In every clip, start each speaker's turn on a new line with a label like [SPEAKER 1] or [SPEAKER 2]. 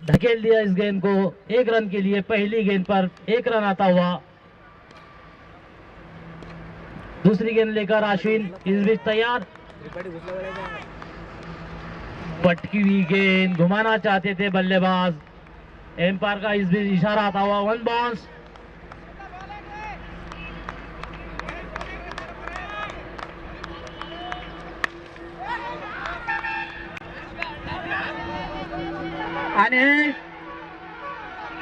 [SPEAKER 1] धकेल दिया इस गेंद को। 1 रन के लिए पहली गेंद पर 1 रन आता हुआ। दूसरी गेंद लेकर अश्विन इस बीच तैयार। पटकी हुई गेंद घुमाना चाहते थे बल्लेबाज। एम्पायर का इस बीच इशारा आता हुआ 1 बाउंस।
[SPEAKER 2] आणि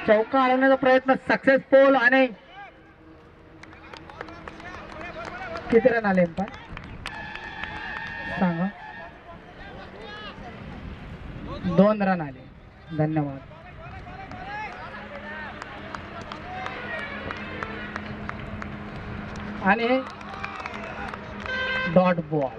[SPEAKER 2] चौका हलवण्याचा प्रयत्न सक्सेसफुल आणि किती रन आले पण सांगा. 2 रन आले. धन्यवाद. आणि डॉट बॉल.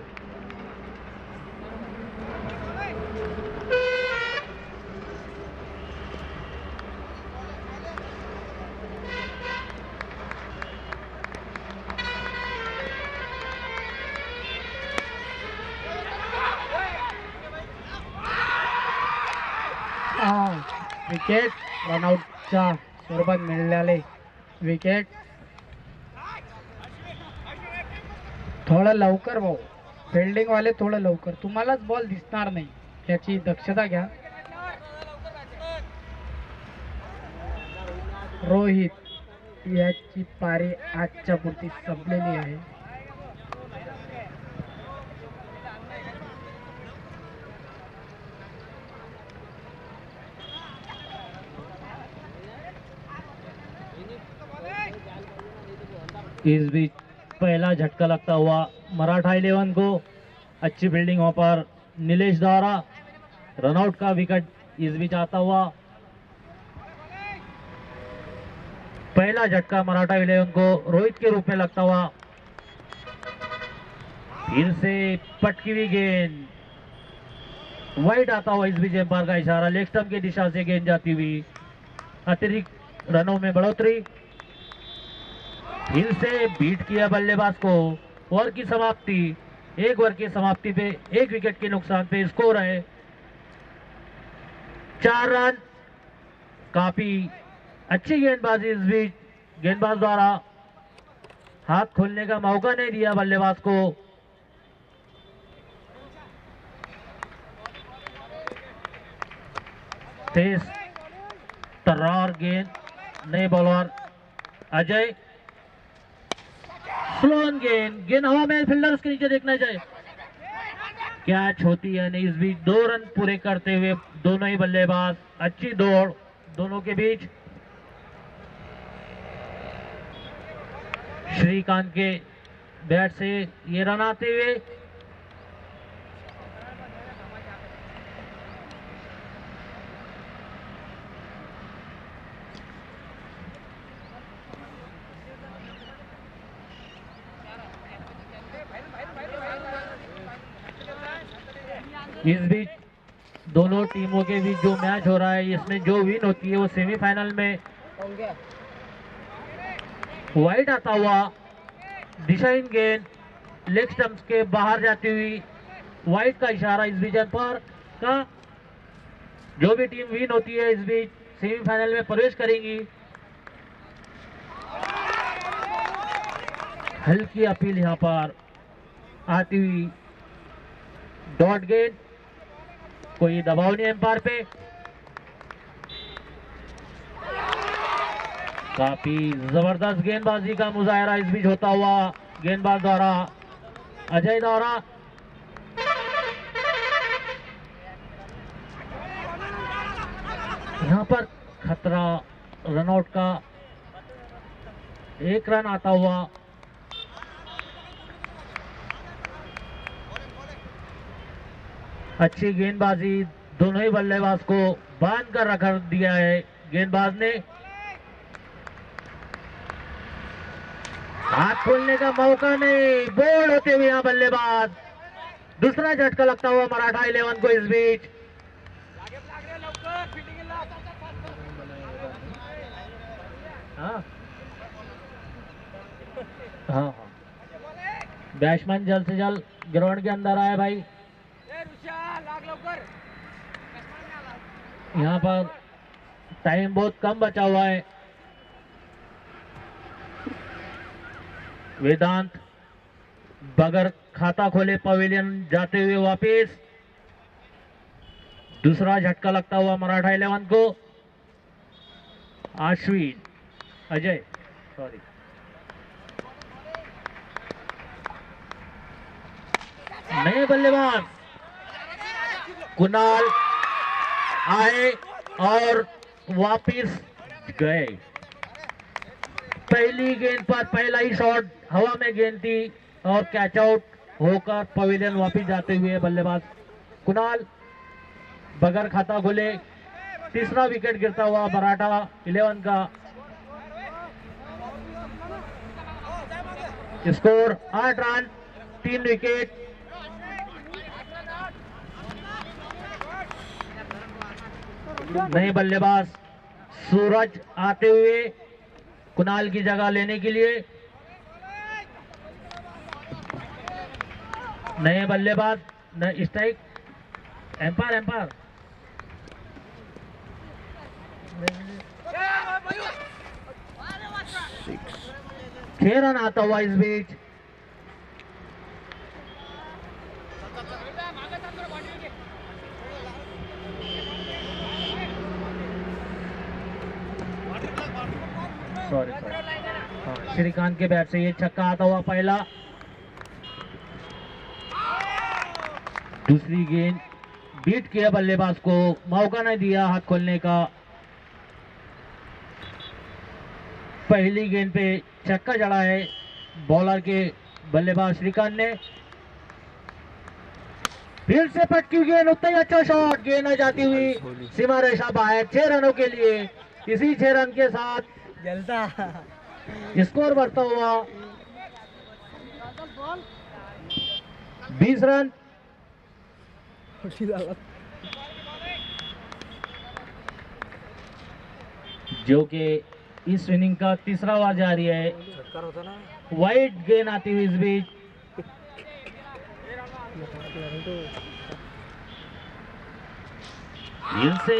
[SPEAKER 2] विकेट रनआउटच्या स्वरूपात मिळाले. विकेट थोडं लवकर भाऊ. फिल्डिंग वाले थोडं लवकर. तुम्हालाच बॉल दिसणार नाही याची दक्षता घ्या. रोहित याची पारी आजच्या पुरती संपलेली आहे.
[SPEAKER 1] इस बीच पहला झटका लगता हुआ मराठा 11 को। अच्छी फील्डिंग वहां पर नीलेश द्वारा। रनआउट का विकेट इस बीच आता हुआ। पहला झटका मराठा 11 को रोहित के रूप में लगता हुआ। फिर से पटकी हुई गेंद वाइड आता हुआ। इस बीच एम्पायर का इशारा। लेग स्टंप की दिशा से गेंद जाती हुई। अतिरिक्त रनों में बढ़ोतरी। फिर से बीट किया बल्लेबाज को। ओवर की समाप्ति। 1 ओवर की समाप्ति पे 1 विकेट के नुकसान पे स्कोर है 4 रन। काफी अच्छी गेंदबाजी इस बीच गेंदबाज द्वारा। हाथ खोलने का मौका नहीं दिया बल्लेबाज को। तेज तर्रार गेंद। नए बॉलर अजय। स्लोन गेंद हवा में। फील्डर उसके नीचे देखना चाहिए। कैच होती है नहीं। इस बीच 2 रन पूरे करते हुए दोनों ही बल्लेबाज। अच्छी दौड़ दोनों के बीच। श्रीकांत के बैट से ये रन आते हुए इस बीच दोनों टीमों के बीच जो मैच हो रहा है इसमें जो विन होती है वो सेमीफाइनल में वाइड आता हुआ दिशाहीन गेंद लेग स्टंप्स के बाहर जाती हुई। वाइड का इशारा इस बीच पर का। जो भी टीम विन होती है इस बीच सेमीफाइनल में प्रवेश करेंगी। हल्की अपील यहां पर आती हुई। डॉट गेंद। कोई दबाव नहीं एम्पायर पे। काफी जबरदस्त गेंदबाजी का मुजाहरा इस बीच होता हुआ गेंदबाज द्वारा अजय द्वारा। यहां पर खतरा रनआउट का। 1 रन आता हुआ। अच्छी गेंदबाजी दोनों ही बल्लेबाज को बांध कर रख दिया है गेंदबाज ने। हाथ खोलने का मौका नहीं। बोल्ड होते हुए यहां बल्लेबाज। दूसरा झटका लगता हुआ मराठा 11 को इस बीच। हाँ हाँ बैट्समैन जल्द से जल्द ग्राउंड के अंदर आए भाई। यहाँ पर टाइम बहुत कम बचा हुआ है। वेदांत बगैर खाता खोले पवेलियन जाते हुए वापस। दूसरा झटका लगता हुआ मराठा 11 को। अश्विन अजय सॉरी नए बल्लेबाज कुणाल आए और वापिस गए। पहली गेंद पर पहला ही शॉट हवा में गेंद थी और कैच आउट होकर पवेलियन वापिस जाते हुए बल्लेबाज कुणाल बगैर खाता खोले। तीसरा विकेट गिरता हुआ मराठा 11 का। Score 8 run 3 wicket. नए बल्लेबाज सूरज आते हुए कुणाल की जगह लेने के लिए। नए बल्लेबाज स्ट्राइक एम्पायर एम्पायर 6 रन आता हुआ इस बीच। सॉरी श्रीकांत के बैट से ये छक्का आता हुआ पहला। दूसरी गेंद बीट किया बल्लेबाज को मौका नहीं दिया हाथ खोलने का। पहली गेंद पे छक्का जड़ा है बॉलर के बल्लेबाज श्रीकांत ने। फिर से पटकी गेंद उतना ही अच्छा शॉट। गेंद आ जाती हुई सीमा रेखा बाहर 6 रनों के लिए। इसी 6 रन के साथ
[SPEAKER 2] जलता
[SPEAKER 1] स्कोर बढ़ता हुआ 20 रन। जो कि इस इनिंग का तीसरा ओवर जारी है। वाइड गेंद आती हुई इस बीच। दिल से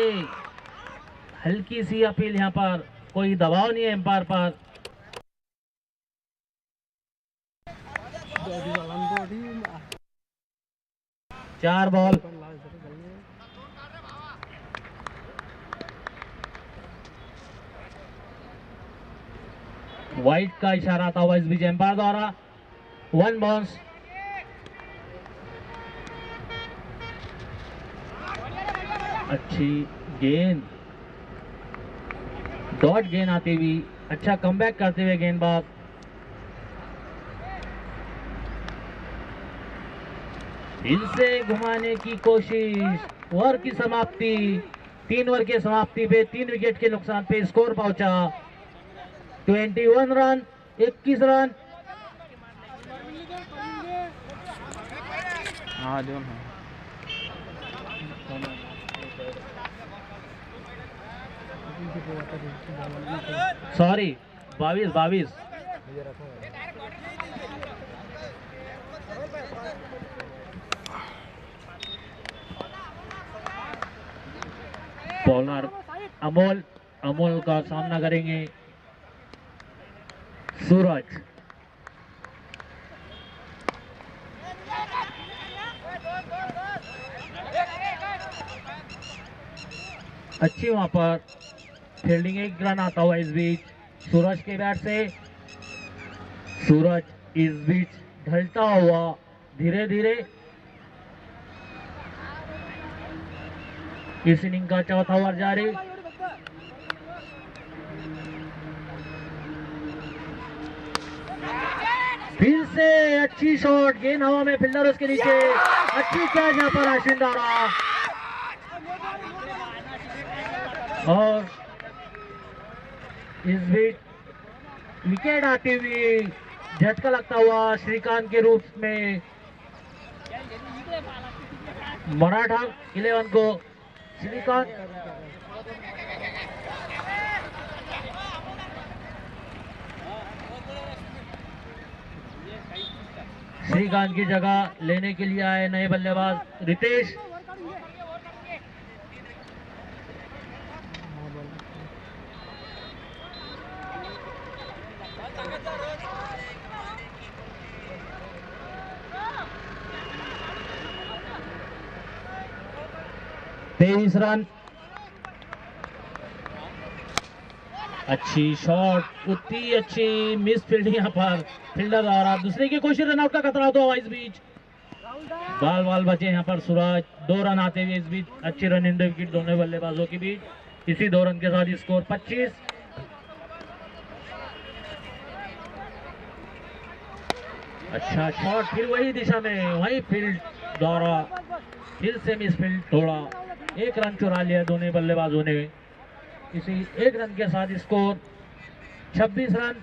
[SPEAKER 1] हल्की सी अपील, यहाँ पर कोई दबाव नहीं है एम्पायर पर। चार बॉल वाइट का इशारा था हुआ इस बीच एम्पायर द्वारा। 1 बाउंस। अच्छी गेंद डॉट गेंद आती हुई। अच्छा कमबैक करते हुए गेंदबाज। दिल से घुमाने की कोशिश। ओवर की समाप्ति 3 ओवर की समाप्ति पे 3 विकेट के नुकसान पे स्कोर पहुंचा 21 run 21 run. Sorry 22 bowler Amol का सामना करेंगे सूरज। अच्छी वहां पर फील्डिंग। 1 रन आता हुआ इस बीच सूरज के बैट से। सूरज इस बीच ढलता हुआ धीरे धीरे। इस इनिंग का चौथा ओवर जारी। फिर से अच्छी शॉट। गेंद हवा में, फील्डर उसके नीचे। अच्छी कैच यहाँ पर अश्विन द्वारा। और इस बीच विकेट आती हुई झटका लगता हुआ श्रीकांत के रूप में मराठा 11 को। श्रीकांत की जगह लेने के लिए आए नए बल्लेबाज रितेश। 23 रन। अच्छी शॉट, उतनी अच्छी मिस फील्डिंग यहाँ पर फील्डर द्वारा। दूसरे की कोशिश, रनआउट का खतरा तो इस बीच बाल बाल बचे यहाँ पर सूरज। 2 रन आते हुए इस बीच अच्छी रन इन विकेट दोनों बल्लेबाजों के बीच। इसी 2 रन के साथ स्कोर 25। अच्छा शॉट, फिर वही दिशा में, वही फील्ड द्वारा फिर से मिस फील्ड, थोड़ा 1 रन चुरा लिया दोनों बल्लेबाजों ने। इसी 1 रन के साथ स्कोर 26 रन।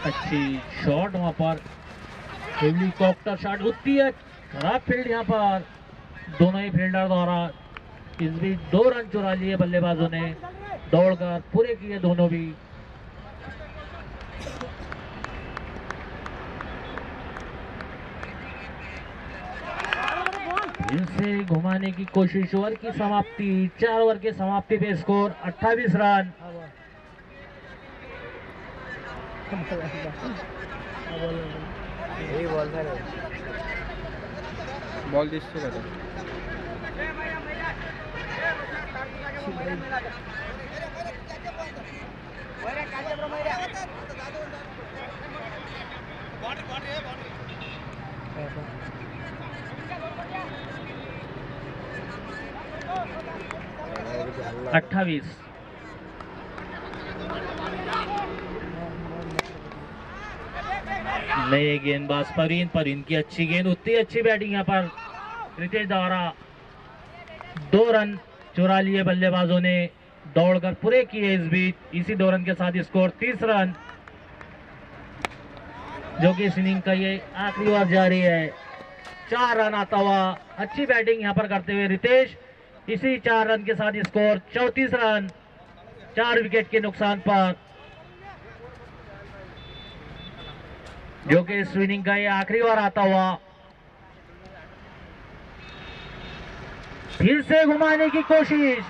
[SPEAKER 1] अच्छी शॉट वहां पर, हेलीकॉप्टर शॉट, उतनी है खराब फील्ड यहाँ पर दोनों ही फील्डर द्वारा। इस बीच 2 रन चुरा लिए बल्लेबाजों ने, दौड़कर पूरे किए दोनों भी। फिर से घुमाने की कोशिश, ओवर की समाप्ति, 4 ओवर की समाप्ति पे स्कोर 28 रन।
[SPEAKER 3] বল দিচ্ছে দাদা।
[SPEAKER 1] अट्ठाईस। नए गेंदबाज परवीन की अच्छी गेंद, उतनी अच्छी बैटिंग यहाँ पर रितेश द्वारा। 2 रन चुरा लिए बल्लेबाजों ने, दौड़कर पूरे किए इस बीच। इसी 2 रन के साथ स्कोर 30 रन, जो कि इस इनिंग का ये आखिरी ओवर जारी है। 4 रन आता हुआ, अच्छी बैटिंग यहाँ पर करते हुए रितेश। इसी 4 रन के साथ स्कोर 34 रन, 4 विकेट के नुकसान पर, जो कि इस इनिंग का ये आखिरी ओवर आता हुआ। फिर से घुमाने की कोशिश,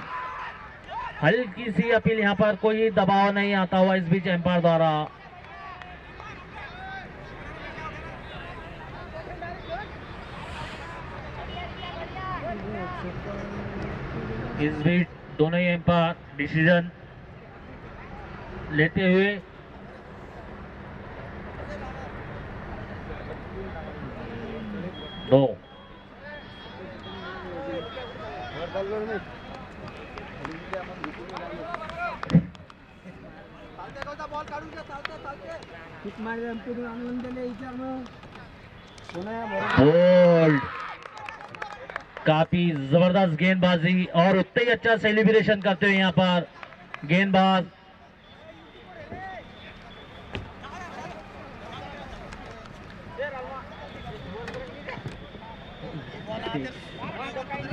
[SPEAKER 1] हल्की सी अपील, यहाँ पर कोई दबाव नहीं आता हुआ इस बीच एम्पायर द्वारा। इस बीच दोनों ही एम्पायर डिसीजन लेते हुए नो। बोल्ड, काफी जबरदस्त गेंदबाजी और उतना ही अच्छा सेलिब्रेशन करते हुए यहाँ पर गेंदबाज।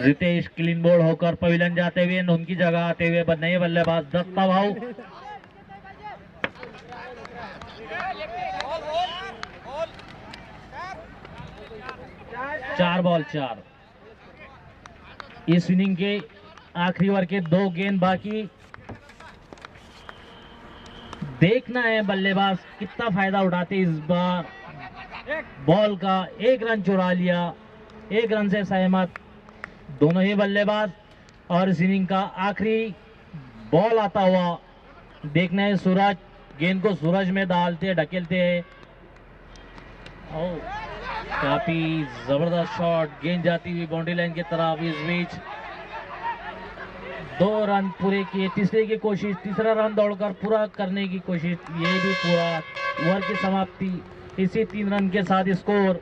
[SPEAKER 1] रितेश क्लीन बोल्ड होकर पवेलियन जाते हुए, उनकी जगह आते हुए नए बल्लेबाज दत्ता भाऊ। चार बॉल 4। इस इनिंग के आखिरी ओवर के 2 गेंद बाकी। देखना है बल्लेबाज कितना फायदा उठाते इस बार। बॉल का 1 रन चुरा लिया, 1 रन से सहमत दोनों ही बल्लेबाज। और इस इनिंग का आखिरी बॉल आता हुआ देखना है। सूरज गेंद को सूरज में डालते ढकेलते हैं। काफी जबरदस्त शॉट, गेंद जाती हुई बाउंड्री लाइन की तरफ। इस बीच 2 रन पूरे किए, तीसरे की कोशिश, तीसरा रन दौड़कर पूरा करने की कोशिश, ये भी पूरा। ओवर की समाप्ति इसी 3 रन के साथ स्कोर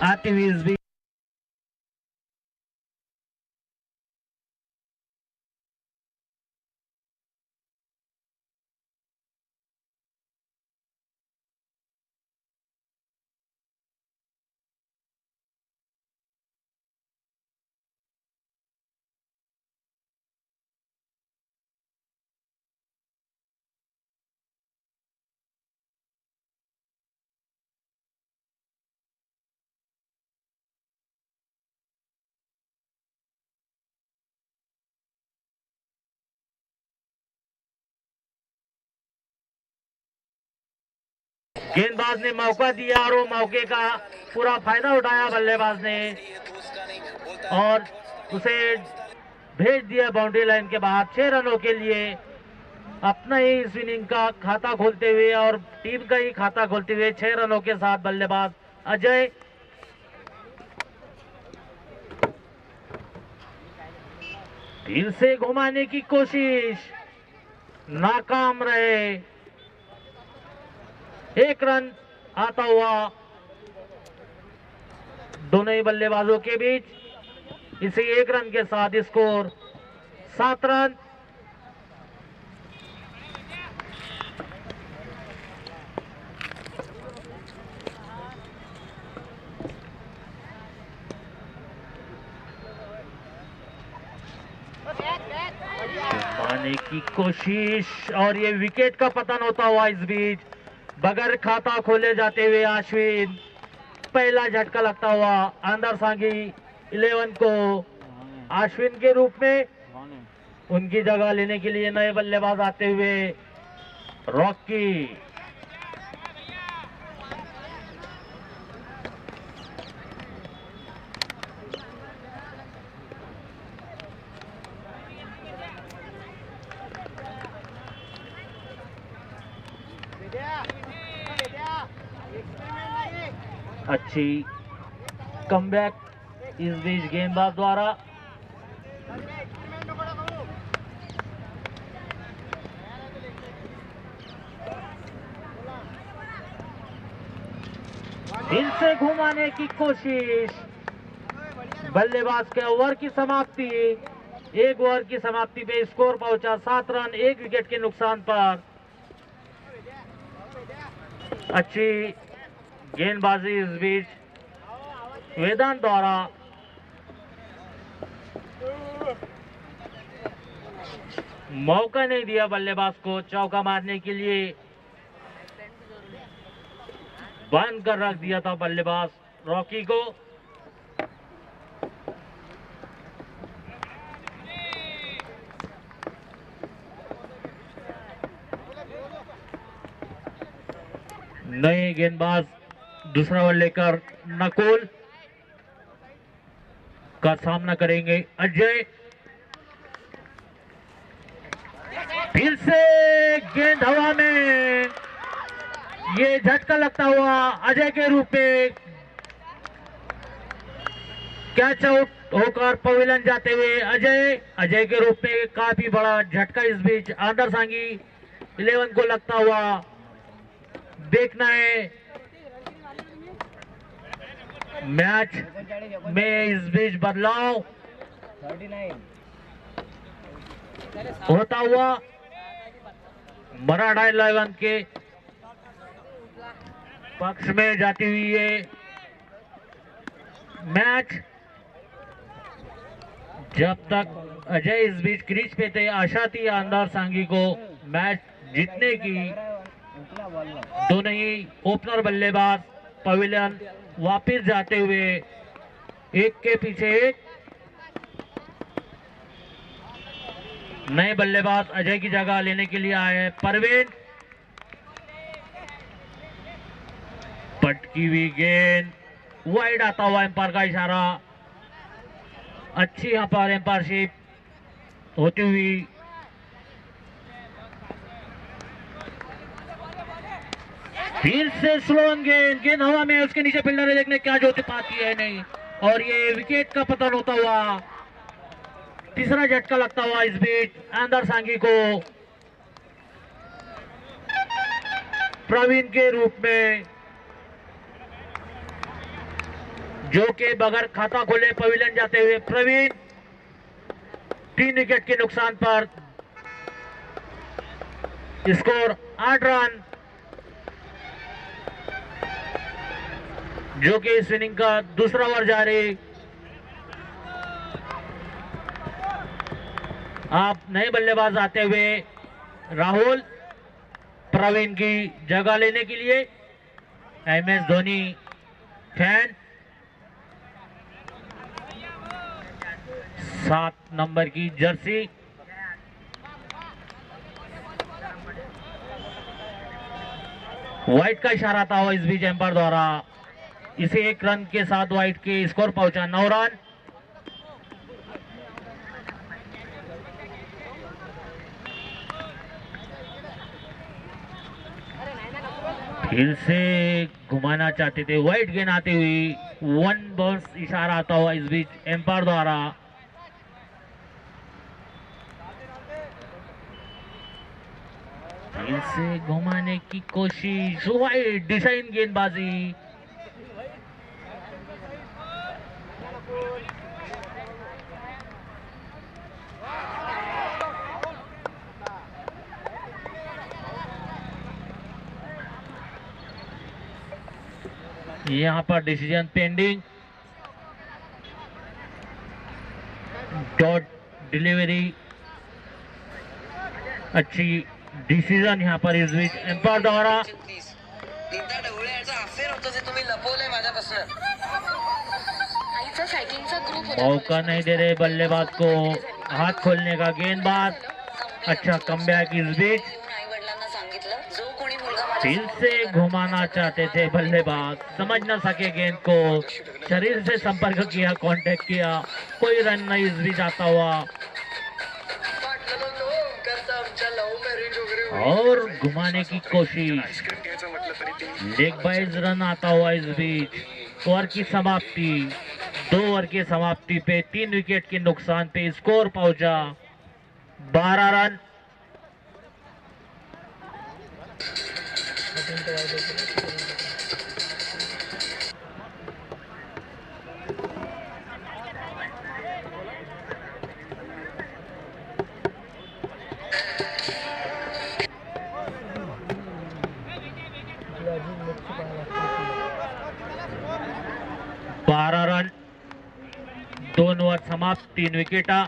[SPEAKER 1] आती हुई इस बीच गेंदबाज ने मौका दिया और वो मौके का पूरा फायदा उठाया बल्लेबाज ने और उसे भेज दिया बाउंड्री लाइन के बाहर 6 रनों के लिए। अपना ही इस इनिंग का खाता खोलते हुए और टीम का ही खाता खोलते हुए 6 रनों के साथ बल्लेबाज अजय। फिर से घुमाने की कोशिश नाकाम रहे। 1 रन आता हुआ दोनों ही बल्लेबाजों के बीच। इसी 1 रन के साथ स्कोर 7 रन। घुमाने की कोशिश और ये विकेट का पतन होता हुआ इस बीच बगैर खाता खोले जाते हुए अश्विन। पहला झटका लगता हुआ अंदर सांगी 11 को अश्विन के रूप में। उनकी जगह लेने के लिए नए बल्लेबाज आते हुए रॉकी। अच्छी कमबैक इस बीच गेंदबाज द्वारा। दिल से घुमाने की कोशिश। बल्लेबाज के ओवर की समाप्ति। 1 ओवर की समाप्ति पे स्कोर पहुंचा 7 रन 1 विकेट के नुकसान पर। अच्छी गेंदबाजी इस बीच वेदांत द्वारा। मौका नहीं दिया बल्लेबाज को चौका मारने के लिए। बंद कर रख दिया था बल्लेबाज रॉकी को। नए गेंदबाज दूसरा ओवर लेकर नकुल का सामना करेंगे अजय। फिर से गेंद हवा में। ये झटका लगता हुआ अजय के रूप में कैच आउट होकर पवेलियन जाते हुए अजय के रूप में काफी बड़ा झटका इस बीच आंदर सांगी 11 को लगता हुआ। देखना है मैच में इस बीच बदलाव होता हुआ। मराठा 11 के पक्ष में जाती हुई ये मैच। जब तक अजय इस बीच क्रीज पे थे आशा थी आंदर सांगी को मैच जीतने की। दोनों ही ओपनर बल्लेबाज पवेलियन वापस जाते हुए एक के पीछे एक। नए बल्लेबाज अजय की जगह लेने के लिए आए हैं परवीन। पटकी हुई गेंद वाइड आता हुआ एम्पायर का इशारा। अच्छी यहां पर एम्पायरशिप होती हुई। फिर से स्लो गेंद हवा में। उसके नीचे फील्डर है, देखने क्या ज्योति पाती है नहीं और ये विकेट का पतन होता हुआ। तीसरा झटका लगता हुआ इस बीच आंदर सांगी को प्रवीण के रूप में। जो के बगैर खाता खोले पवेलियन जाते हुए प्रवीण 3 विकेट के नुकसान पर। स्कोर 8 रन, जो कि इस इनिंग का दूसरा ओवर जारी। आप नए बल्लेबाज आते हुए राहुल प्रवीण की जगह लेने के लिए। MS धोनी फैन 7 नंबर की जर्सी। वाइट का इशारा था इस बीच एम्पायर द्वारा। इसे 1 रन के साथ वाइट के स्कोर पहुंचा 9 रन। फिर से घुमाना चाहते थे, वाइट गेंद आती हुई 1 बॉल्स इशारा आता हुआ इस बीच एम्पायर द्वारा। फिर से घुमाने की कोशिश, वाइट डिजाइन गेंदबाजी। यहां पर डिसीजन पेंडिंग। डॉट डिलीवरी, अच्छी डिसीजन यहां पर इस बीच एम्पायर द्वारा। मौका नहीं दे रहे बल्लेबाज को हाथ खोलने का। गेंदबाज अच्छा कमबैक इस बीच। फिर से घुमाना चाहते थे बल्लेबाज, समझ न सके गेंद को, शरीर से संपर्क किया, कांटेक्ट किया, कोई रन नहीं इस बीच आता हुआ। और घुमाने की कोशिश, लेग बाइज रन आता हुआ इस बीच। ओवर की समाप्ति, 2 ओवर की समाप्ति पे 3 विकेट के नुकसान पे स्कोर पहुंचा 12 रन। रन, 2 ओवर समाप्त, 3 विकेटा।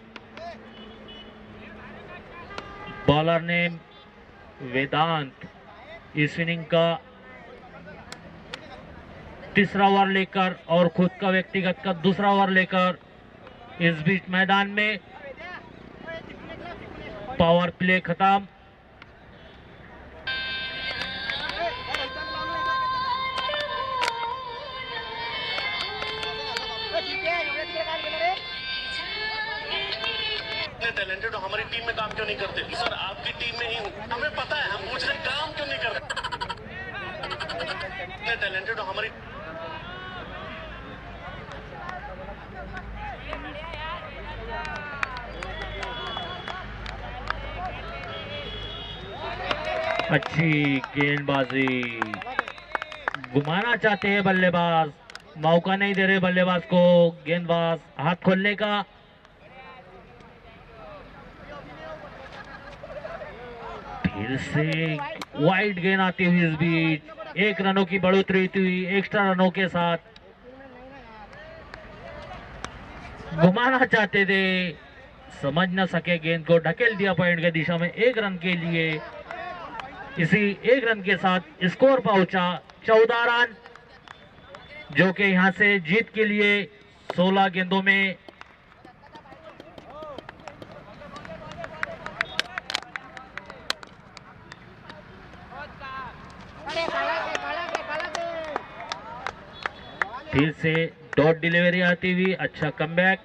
[SPEAKER 1] बॉलर ने वेदांत इस इनिंग का तीसरा ओवर लेकर और खुद का व्यक्तिगत का दूसरा ओवर लेकर इस बीच मैदान में। पावर प्ले खत्म।
[SPEAKER 4] टैलेंटेड हो, हमारी टीम में काम क्यों नहीं करते? सर आपकी टीम में ही हूँ, हमें पता है, हम पूछ रहे काम क्यों नहीं करते? टैलेंटेड हो हमारी।
[SPEAKER 1] अच्छी गेंदबाजी, घुमाना चाहते हैं बल्लेबाज, मौका नहीं दे रहे बल्लेबाज को गेंदबाज हाथ खोलने का। फिर से वाइड गेंद आती हुई इस बीच 1 रनों की बढ़ोतरी हुई एक्स्ट्रा रनों के साथ। घुमाना चाहते थे, समझ न सके गेंद को, ढकेल दिया पॉइंट के दिशा में 1 रन के लिए। इसी 1 रन के साथ स्कोर पहुंचा 14 रन, जो कि यहां से जीत के लिए 16 गेंदों में फिर से डॉट डिलीवरी आती हुई, अच्छा कमबैक।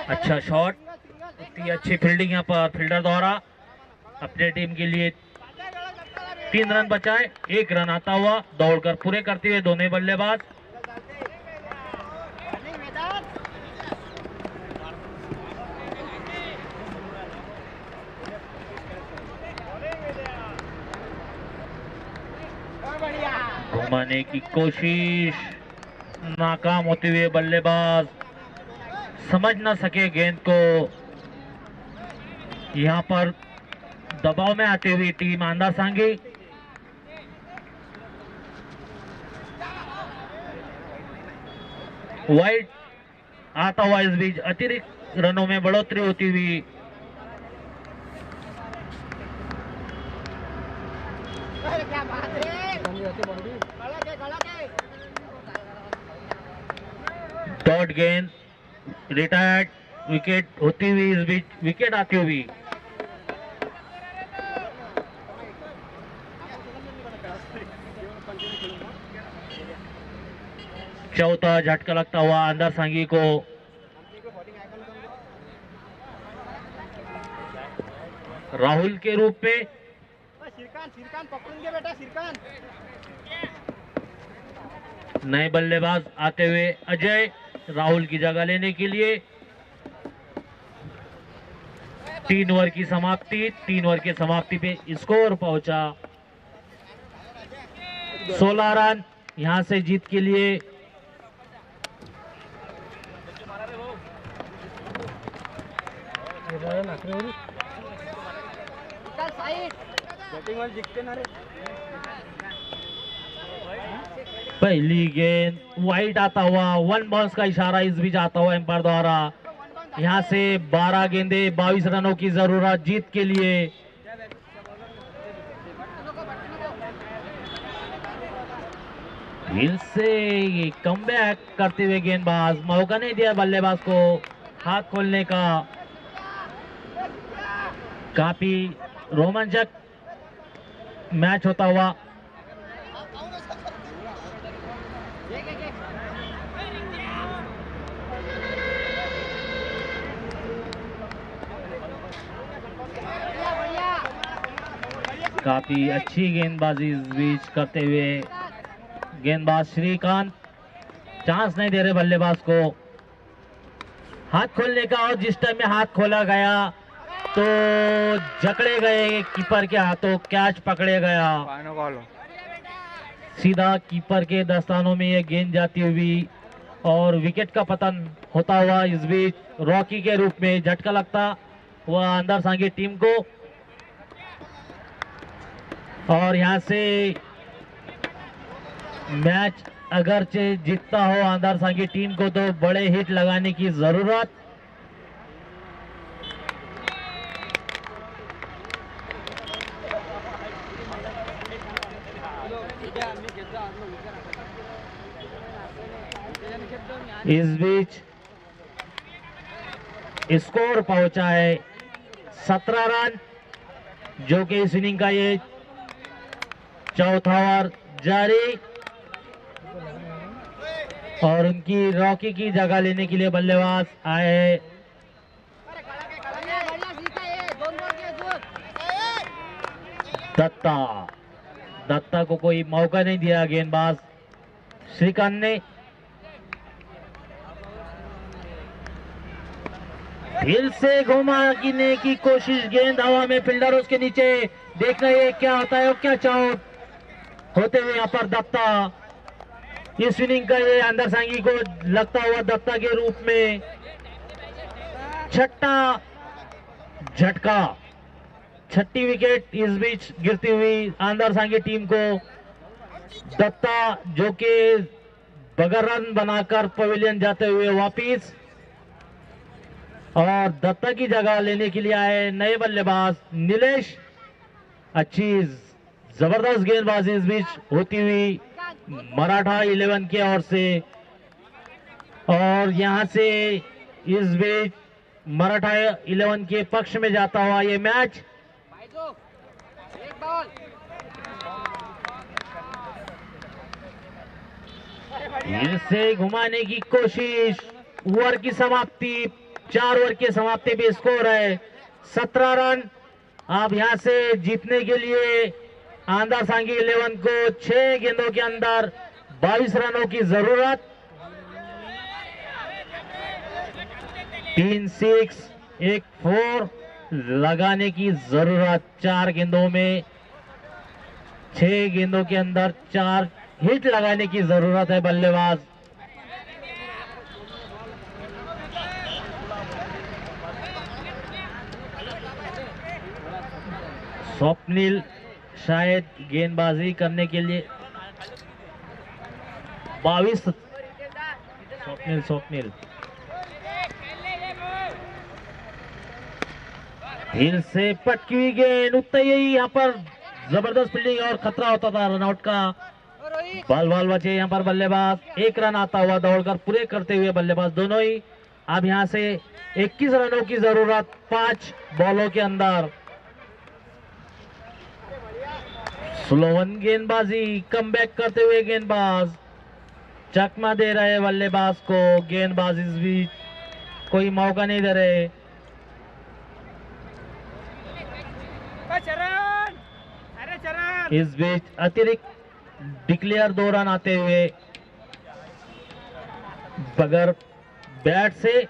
[SPEAKER 1] अच्छा शॉट, इतनी अच्छी फील्डिंग यहाँ पर फील्डर द्वारा। अपने टीम के लिए 3 रन बचाए, 1 रन आता हुआ दौड़कर पूरे करते हुए दोनों बल्लेबाज। घुमाने की कोशिश, नाकाम होते हुए बल्लेबाज समझ न सके गेंद को। यहां पर दबाव में आती हुई टीम आंदर सांगी। वाइड आता हुआ, इस बीच अतिरिक्त रनों में बढ़ोतरी होती हुई। डॉट गेंद, रिटायर्ड विकेट होती हुई, इस बीच विकेट आती हुई। चौथा झटका लगता हुआ आंदर सांगी को। राहुल के रूप में नए बल्लेबाज आते हुए अजय राहुल की जगह लेने के लिए। 3 ओवर की समाप्ति, 3 ओवर की समाप्ति पे स्कोर पहुंचा 16 रन। यहां से जीत के लिए पहली गेंद वाइड आता हुआ, 1 बॉल्स का इशारा इस बीच आता हुआ एम्पायर द्वारा। यहां से 12 गेंदे 22 रनों की जरूरत जीत के लिए। फिर से कमबैक करते हुए गेंदबाज, मौका नहीं दिया बल्लेबाज को हाथ खोलने का। काफी रोमांचक मैच होता हुआ। काफी अच्छी गेंदबाजी इस बीच करते हुए गेंदबाज श्रीकांत चांस नहीं दे रहे बल्लेबाज को हाथ खोलने का। और जिस टाइम में हाथ खोला गया तो जकड़े गए कीपर के हाथों, कैच पकड़े गया। सीधा कीपर के दस्तानों में ये गेंद जाती हुई और विकेट का पतन होता हुआ। इस बीच रॉकी के रूप में झटका लगता हुआ आंदर सांगी टीम को। और यहां से मैच अगरचे जीतता हो आंदर सांगी टीम को तो बड़े हिट लगाने की जरूरत। इस बीच स्कोर पहुंचा है 17 रन, जो कि इस इनिंग का ये चौथा ओवर जारी। और उनकी रॉकी की जगह लेने के लिए बल्लेबाज आए दत्ता। दत्ता को कोई मौका नहीं दिया गेंदबाज श्रीकांत ने। फिर से घुमाने की कोशिश, गेंद हवा में, फील्डर उसके नीचे। देखना ये क्या होता है और क्या चौक होते हुए यहाँ पर दत्ता। इस इनिंग का ये आंदर सांगी को लगता हुआ दत्ता के रूप में छठा झटका, 6ठी विकेट इस बीच गिरती हुई आंदर सांगी टीम को। दत्ता जो कि बगैर रन बनाकर पवेलियन जाते हुए वापिस। और दत्ता की जगह लेने के लिए आए नए बल्लेबाज नीलेश। अच्छी जबरदस्त गेंदबाजी इस बीच होती हुई मराठा 11 की ओर से। और यहां से इस बीच मराठा 11 के पक्ष में जाता हुआ ये मैच। फिर से घुमाने की कोशिश, ओवर की समाप्ति, 4 ओवर की समाप्ति पे स्कोर है 17 रन। अब यहां से जीतने के लिए आंदर सांगी 11 को 6 गेंदों के अंदर 22 रनों की जरूरत। 3 6 1 4 लगाने की जरूरत। 4 गेंदों में 6 गेंदों के अंदर 4 हिट लगाने की जरूरत है बल्लेबाज। स्वप्निल शायद गेंदबाजी करने के लिए 22 स्वप्निल हिल से पटकी हुई गेंद, उतना ही यहाँ पर जबरदस्त फील्डिंग और खतरा होता था रनआउट का। बॉल बचे यहाँ पर बल्लेबाज, 1 रन आता हुआ दौड़कर पूरे करते हुए बल्लेबाज दोनों ही। अब यहाँ से 21 रनों की जरूरत 5 बॉलों के अंदर। स्लोवन गेंदबाजी, कमबैक करते हुए गेंदबाज चकमा दे रहे बल्लेबाज को, गेंदबाज इस बीच कोई मौका नहीं दे रहे। इस बीच अतिरिक्त डिक्लेयर 2 रन आते हुए बगैर बैट से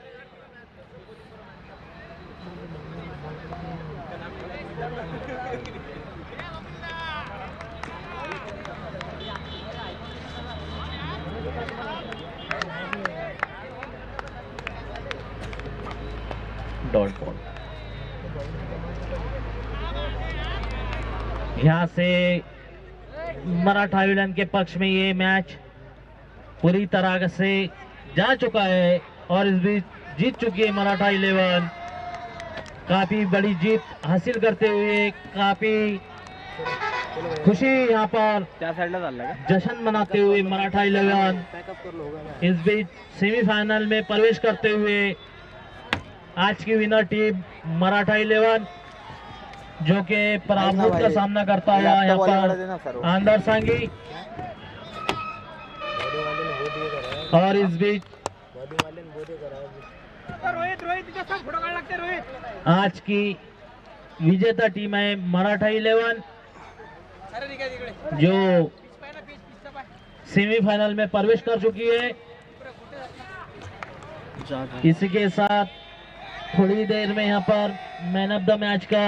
[SPEAKER 1] डॉट बॉल। यहां से मराठा विलन के पक्ष में ये मैच पूरी तरह से जा चुका है और इस बीच जीत चुकी है मराठा 11। काफी बड़ी जीत हासिल करते हुए काफी खुशी यहाँ पर जश्न मनाते हुए मराठा 11 इस बीच सेमीफाइनल में प्रवेश करते हुए आज की विनर टीम मराठा 11 जो कि पराभूत का सामना करता हुआ यहाँ पर आंदर सांगी। और इस बीच आज की विजेता टीम है मराठा 11 जो सेमीफाइनल में प्रवेश कर चुकी है। इसी के साथ थोड़ी देर में यहाँ पर मैन ऑफ द मैच का